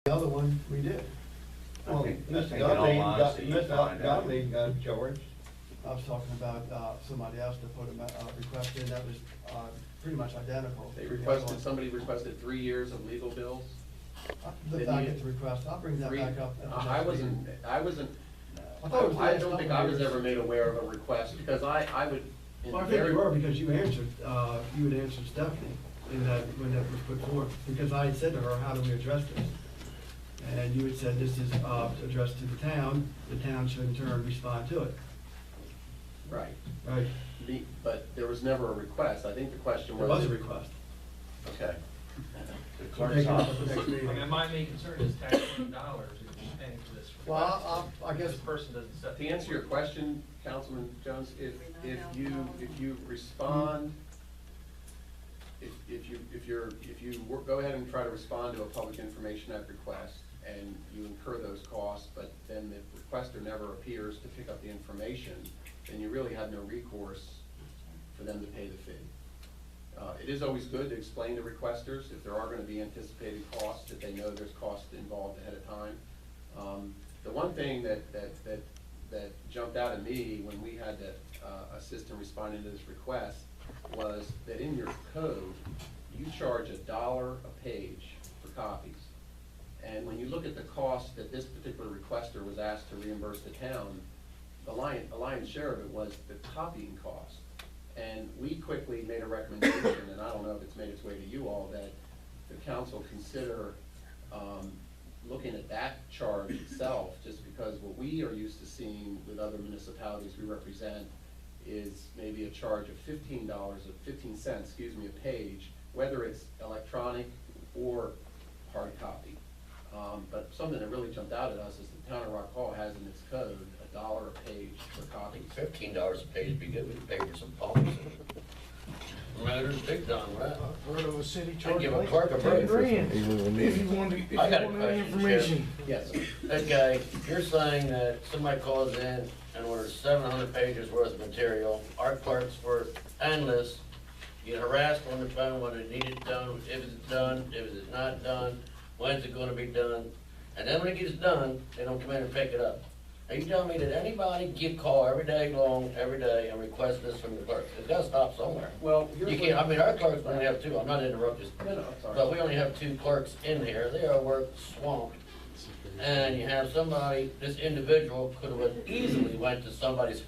The other one, we did. Well, I Mr. think in all honesty, you Mr. find out. Gottlieb got charged. I was talking about somebody else to put a request in that was pretty much identical. They to the other requested, one. somebody requested 3 years of legal bills. I get the request, I'll bring that Three- back up. at the I next wasn't, meeting. I wasn't, I thought it was the I last don't think couple I was years. ever made aware of a request, because I would. in Well, I think very- you were, because you answered, you had answered Stephanie in that, when that was put forth, because I had said to her, how do we address this? And you had said, this is addressed to the town should in turn respond to it, Right. right? But there was never a request. I think the question There was. was a request. Okay. The We'll clerk's take it up at office. the next meeting. I mean, my main concern is taxpaying dollars if you're paying for this. Well, I guess, This person doesn't set. To answer your question, Councilman Jones, if you respond, if you go ahead and try to respond to a Public Information Act request and you incur those costs, but then the requester never appears to pick up the information, then you really have no recourse for them to pay the fee. It is always good to explain to requesters if there are going to be anticipated costs, that they know there's costs involved ahead of time. The one thing that jumped out at me when we had to assist in responding to this request was that in your code, you charge $1 a page for copies. And when you look at the cost that this particular requester was asked to reimburse the town, a lion's share of it was the copying cost. And we quickly made a recommendation, and I don't know if it's made its way to you all, that the council consider looking at that charge itself, just because what we are used to seeing with other municipalities we represent is maybe a charge of $15, or 15 cents, a page, whether it's electronic or hard copy. But something that really jumped out at us is the town of Rock Hall has in its code $1 a page for I copies. think $15 a page would be good, we could pay for some pumps. Motors, big time, right? Heard of a city I'd charging give a like clerk a 10 break for grand if you wanted, if you I got a wanted question, information. Yes, sir. Okay, you're saying that somebody calls in and orders 700 pages worth of material, our clerks were endless, get harassed on the phone when they need it done, if it's done, if it's not done, when's it gonna be done, and then when it gets done, they don't come in and pick it up. Are you telling me that anybody get call every day long, every day, and request this from the clerk? It's gotta stop somewhere. Well, here's You what- can't, I mean, our clerks only have two, I'm not interrupting, No, no, I'm sorry. but we only have two clerks in here, they are work swamped. And you have somebody, this individual could have easily went to somebody's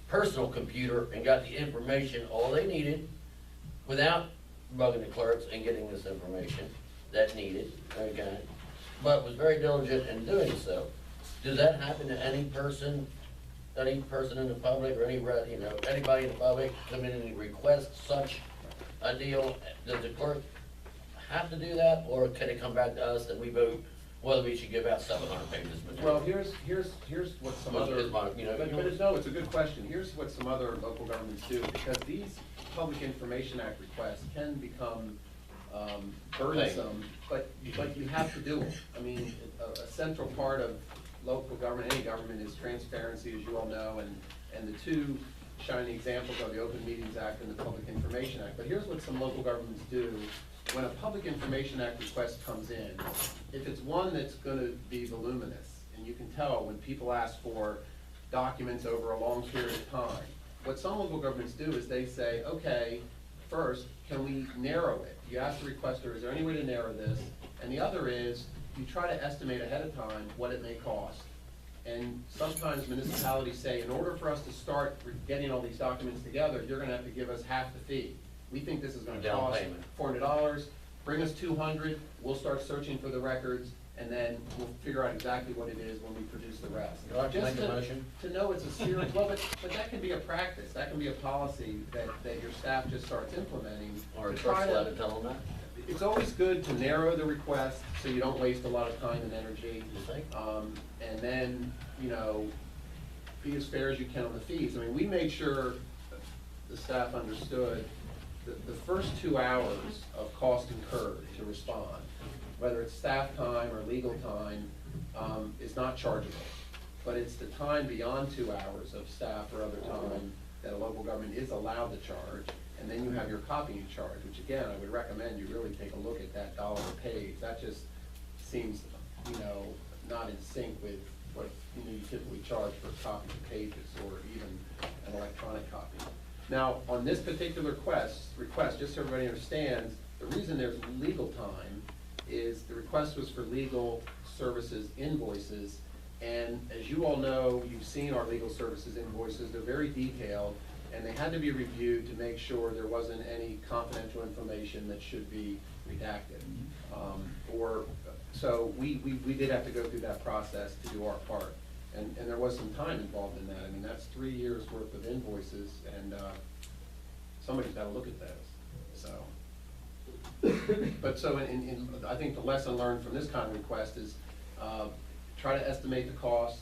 personal computer and got the information, all they needed, without bugging the clerks and getting this information that needed, okay? But was very diligent in doing so. Does that happen to any person in the public, or anybody in the public come in and request such a deal? Does the clerk have to do that, or can it come back to us and we vote whether we should give out 700 pages of Well, material? here's what some Well, other, it's my- you know, but no, it's a good question. Here's what some other local governments do, because these Public Information Act requests can become burdensome, but you have to do them. I mean, a central part of local government, any government, is transparency, as you all know, and the two shining examples are the Open Meetings Act and the Public Information Act. But here's what some local governments do. When a Public Information Act request comes in, if it's one that's gonna be voluminous, and you can tell when people ask for documents over a long period of time, what some local governments do is they say, okay, first, can we narrow it? You ask the requester, is there any way to narrow this? And the other is, you try to estimate ahead of time what it may cost. And sometimes municipalities say, in order for us to start getting all these documents together, you're gonna have to give us half the fee. We think this is gonna Down cost payment. $400, bring us 200, we'll start searching for the records, and then we'll figure out exactly what it is when we produce the rest. Would you like to Just make a motion? To know it's a serious, well, but that can be a practice, that can be a policy that your staff just starts implementing. Or a to try clerk's to- allowed to tell them that? It's always good to narrow the request, so you don't waste a lot of time and energy. You think? And then, be as fair as you can on the fees. I mean, we made sure the staff understood that the first 2 hours of cost incurred to respond, whether it's staff time or legal time, is not chargeable. But it's the time beyond 2 hours of staff or other time that a local government is allowed to charge. And then you have your copying charge, which again, I would recommend you really take a look at that $1 a page. That just seems, not in sync with what, you typically charge for copies of pages or even an electronic copy. Now, on this particular request, just so everybody understands, the reason there's legal time is the request was for legal services invoices. And as you all know, you've seen our legal services invoices, they're very detailed, and they had to be reviewed to make sure there wasn't any confidential information that should be redacted. So we did have to go through that process to do our part. And there was some time involved in that. I mean, that's 3 years' worth of invoices, and somebody's gotta look at those, so. But so I think the lesson learned from this kind of request is, try to estimate the cost,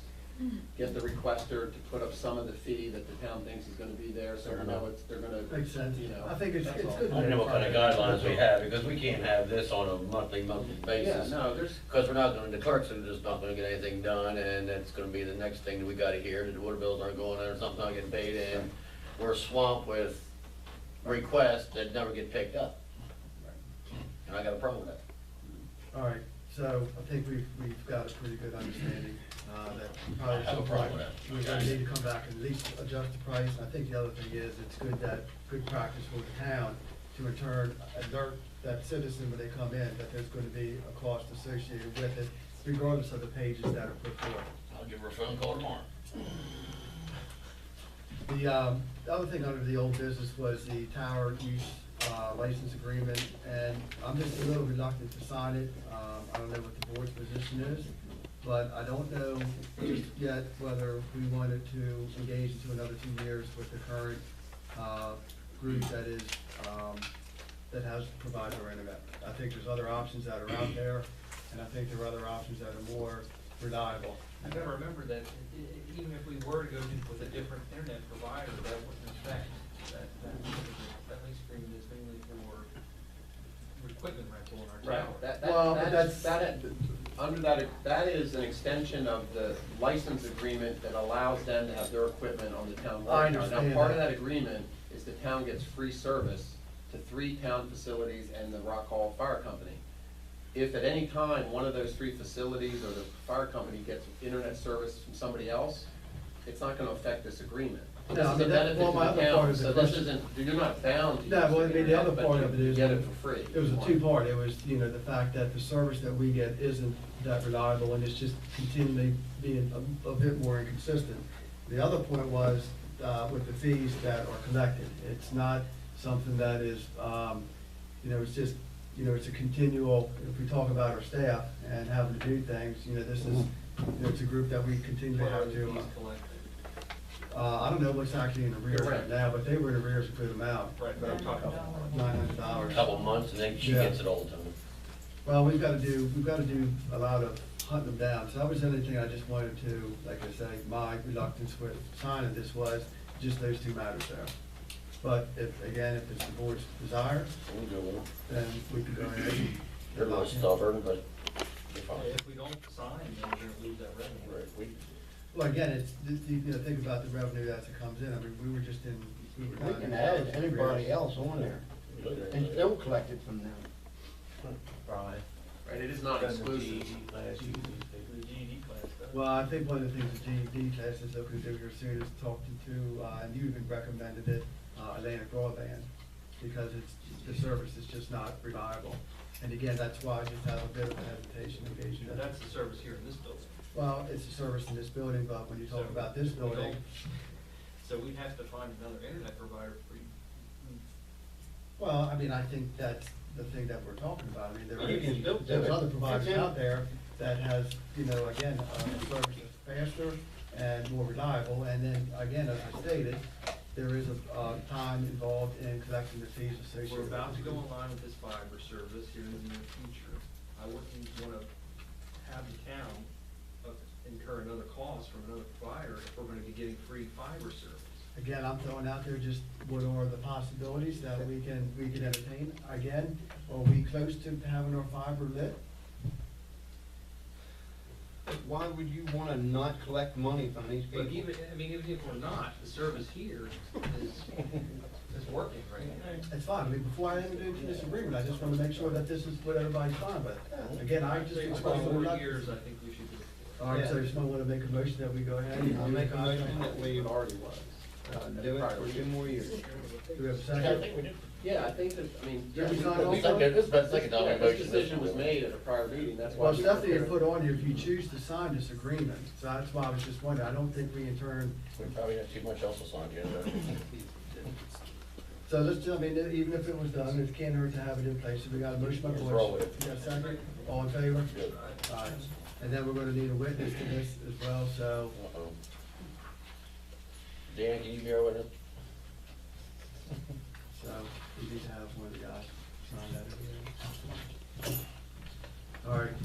get the requester to put up some of the fee that the town thinks is gonna be there, so we know they're gonna. Makes sense. I think it's that's all. good. I don't know what kind of guidelines we have, because we can't have this on a monthly Yeah, basis. no, there's, Because we're not gonna, the clerks are just not gonna get anything done, and it's gonna be the next thing that we gotta hear, that the water bills aren't going, or something's not getting paid, and we're swamped with requests that never get picked up. And I got a problem with that. All right, so I think we've got a pretty good understanding, that probably I at have some a problem point, with that. we're gonna need to come back and at least adjust the price. And I think the other thing is, it's good practice for the town to in turn alert that citizen when they come in, that there's gonna be a cost associated with it, regardless of the pages that are put forth. I'll give her a phone call tomorrow. The other thing under the old business was the tower use license agreement, and I'm just a little reluctant to sign it. I don't know what the board's position is, but I don't know just yet whether we wanted to engage into another 2 years with the current group that has provided our internet. I think there's other options that are out there, and I think there are other options that are more reliable. You gotta remember that even if we were to go with a different internet provider, that wouldn't affect that lease agreement is mainly for equipment rental in our tower. right, Well, but that is an extension of the license agreement that allows them to have their equipment on the town. I road. Now, understand part of that. that agreement is the town gets free service to 3 town facilities and the Rock Hall Fire Company. If at any time, one of those 3 facilities or the fire company gets internet service from somebody else, it's not gonna affect this agreement. No, This I is a mean, benefit well, to my the other part town, of the so this question- isn't, you're not bound to use No, well, I mean, the other internet, part but of it you is. get it for free. It was a 2-part. It was, the fact that the service that we get isn't that reliable, and it's just continually being a bit more inconsistent. The other point was, with the fees that are collected. It's not something that is, it's just, it's a continual, if we talk about our staff and having to do things, this is, it's a group that we continue to What are have the to. fees collected? I don't know what's actually in arrears right Correct. now, but they were in arrears a good amount, Right, but I'm talking about. $900. A couple months, and then she Yeah. gets it all the time. Well, we've got to do a lot of hunting them down. So that was the only thing I just wanted to, like I say, my reluctance with signing this was just those 2 matters there. But if it's the board's desire, We'll go with it. then we can go ahead. They're a little stubborn, but they're fine. If we don't sign, then we're gonna lose that revenue. Right, we- Well, again, it's, think about the revenue that comes in. I mean, we were We not. can add anybody else on there, and still collect it from them. Right. Right, it is not exclusive. The GED class does. Well, I think one of the things the GED class is looking to do here soon is talking to, and you even recommended it, Atlantic Broadband, because the service is just not reliable. And again, that's why I just have a bit of a hesitation engaging And that. that's the service here in this building. Well, it's a service in this building, but when you talk So, about this we don't- building, So we'd have to find another internet provider for you. well, I mean, I think that's the thing that we're talking about. I mean, You can still do there's it. other providers It's in- out there that has, again, a service that's faster and more reliable. And then, again, as I stated, there is a time involved in collecting the fees associated We're with about to this. go online with this fiber service here in the near future. I wouldn't wanna have the town incur another cost from another provider if we're gonna be getting free fiber service. Again, I'm throwing out there just what are the possibilities that we can entertain. Again, are we close to having our fiber lit? Why would you wanna not collect money from these But people? even if we're not, the service here is, It's working right now. It's fine, I mean, before I enter into this agreement, I just wanna make sure that this is what everybody's fine with. Again, I just For expressed that we're 4 not. years, I think we should do it. All right, so you just wanna make a motion that we go ahead and. I'll make a motion that we, It already was. do it for 2 more years. Do we have a Yeah, I second? think we do. Yeah, I think that, I mean. Did we sign but off we- on it? This is the second time we Yeah, motioned this this. decision was made at a prior meeting, that's why. Well, we Stephanie had prepared- put on here, if you choose to sign this agreement, so that's why I was just wondering, I don't think we in turn, We probably have too much else to sign, so let's, I mean, even if it was done, it can't hurt to have it in place, so we got a motion by Let's roll Butch. with it. You got a second? All in favor? Good. All right, and then we're gonna need a witness to this as well, so, Uh-oh. Dan, can you bear with us? so we need to have one of the guys sign that again. All right,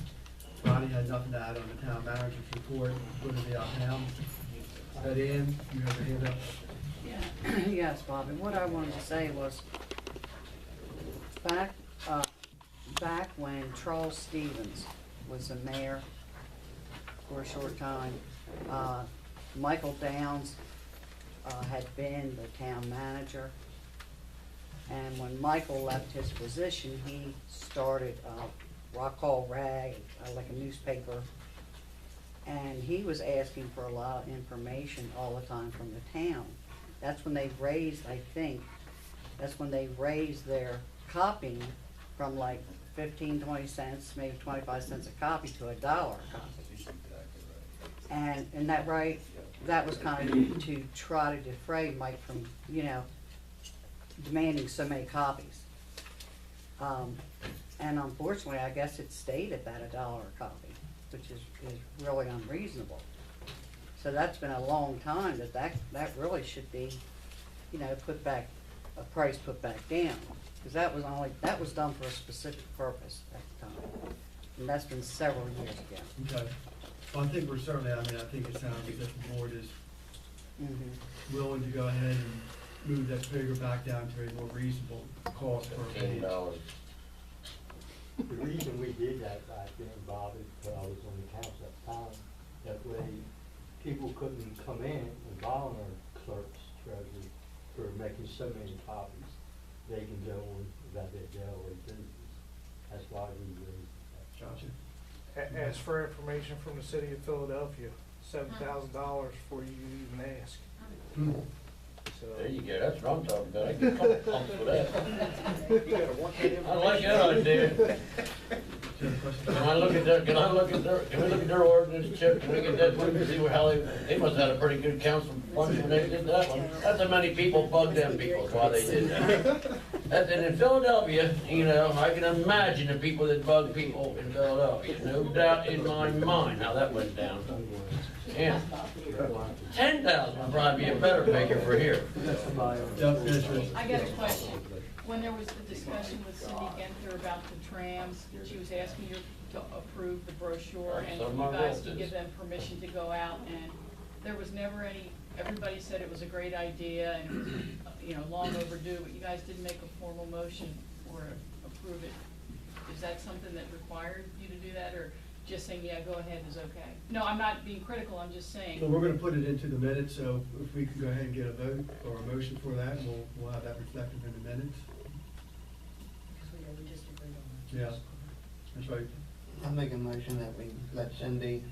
Ronnie had nothing to add on the town manager's report, good to be out now. Is that in? You have your hand up? Yes, Bobby, what I wanted to say was, back when Charles Stevens was the mayor for a short time, Michael Downs, had been the town manager. And when Michael left his position, he started, Rock Hall Rag, like a newspaper. And he was asking for a lot of information all the time from the town. That's when they raised, I think, that's when they raised their copying from like 15, 20 cents, maybe 25 cents a copy to $1 a copy. And that right, that was kind of to try to defray Mike from, demanding so many copies. And unfortunately, I guess it stayed at that $1 a copy, which is really unreasonable. So that's been a long time that really should be, put back, a price put back down. Because that was done for a specific purpose at the time. And that's been several years ago. Okay. Well, I think we're certainly, I think it sounds as if the board is willing to go ahead and move that figure back down to a more reasonable cost per page. $15. The reason we did that back then, Bob, is because I was on the council at the time. That way, people couldn't come in and bother our clerk's treasury for making so many copies. They can go on about their daily business. That's why we raised that. Gotcha. As for information from the city of Philadelphia, $7,000 before you even ask. Hmm. So, There you go, that's what I'm talking about. I get a couple pumps for that. You got a one-page I like that idea. Do you have a question? Can I look at can we look at their ordinance, Chip? Can we get that, we can see how they must have had a pretty good council function when they did that one. That's how many people bugged them people, is why they did that. And in Philadelphia, I can imagine the people that bug people in Philadelphia. No doubt in my mind how that went down. Yeah. 10,000 would probably be a better figure for here. Jeff, finish yours. I got a question. When there was the discussion with Cindy Genther about the trams, she was asking you to approve the brochure and Some you of my guys to relatives. give them permission to go out, and there was never any, everybody said it was a great idea and it was, long overdue, but you guys didn't make a formal motion or approve it. Is that something that required you to do that, or just saying, yeah, go ahead is okay? No, I'm not being critical, I'm just saying. So we're gonna put it into the minutes, so if we can go ahead and get a vote or a motion for that, we'll have that reflected in the minutes. We just agreed on that. Yeah, that's right. I make a motion that we let Cindy,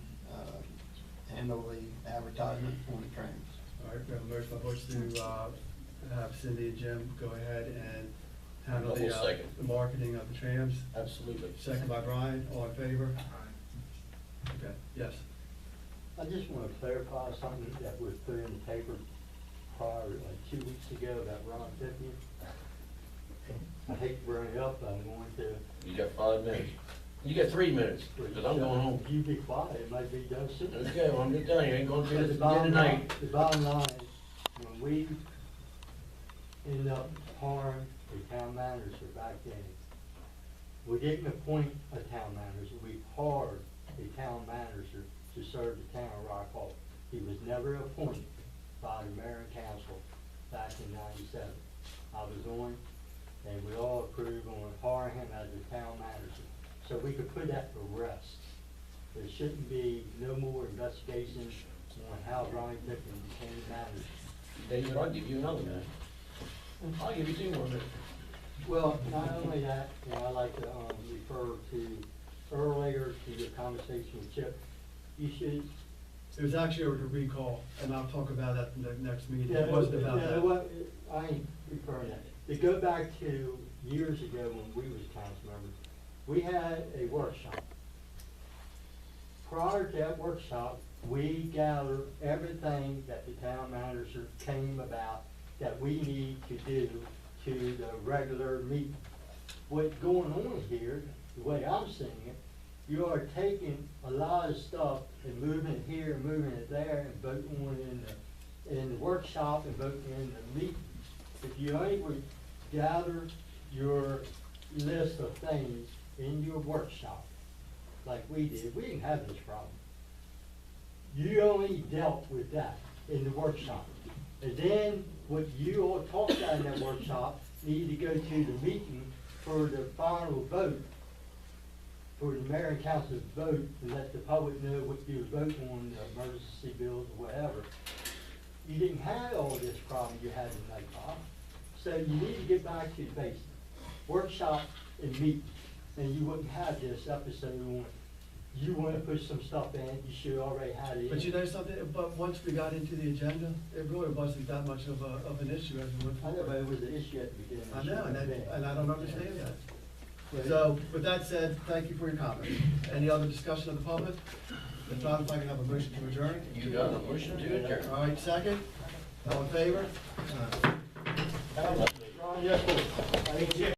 handle the advertisement on the trains. All right, we have a motion by Butch to have Cindy and Jim go ahead and handle Double second. the marketing of the trams. Absolutely. Second by Brian, all in favor? Okay, yes. I just want to clarify something that was put in the paper prior, like 2 weeks ago, about Ron Tiffany. I hate to bring it up, but I'm going to. You got 5 minutes. You got 3 minutes, because I'm going home. You be quiet, it might be done soon. Okay, well, I'm just telling you, ain't gonna do But this the again bottom tonight. line, the bottom line is, when we end up hiring a town manager back then, we didn't appoint a town manager, we hired a town manager to serve the town of Rock Hall. He was never appointed by the mayor and council back in '97. I was on, and we all approved on hiring him as the town manager, so we could put that to rest. There shouldn't be no more investigation on how Ronnie Dickens became manager. David, I'll give you another minute. I'll give you 2 more minutes. Well, not only that, I'd like to, refer to earlier to your conversation with Chip. You should. It was actually a recall, and I'll talk about that in the next meeting. It wasn't about Yeah, that. well, I ain't referring that. To go back to years ago when we was council members, we had a workshop. Prior to that workshop, we gathered everything that the town manager came about that we need to do to the regular meeting. What's going on here, the way I'm seeing it, you are taking a lot of stuff and moving it here and moving it there and voting on it in the workshop and voting in the meeting. If you only would gather your list of things in your workshop, like we did, we didn't have this problem. You only dealt with that in the workshop. And then what you all talked about in that workshop needed to go to the meeting for the final vote, for the mayor and council's vote, and let the public know what you were voting on, the emergency bills or whatever. You didn't have all this problem you had tonight, Bob. So you need to get back to the basics. Workshop and meeting, and you wouldn't have this episode on, you wanna put some stuff in, you should already had it in. But you know something, but once we got into the agenda, it really wasn't that much of an issue as we went I know, but forward. it was an issue at the beginning. I know, and I don't understand that. But- So, with that said, thank you for your comments. Any other discussion of the public? If not, if I can have a motion to adjourn? You got a motion to adjourn. All right, second? All in favor? Ron, yes, sir.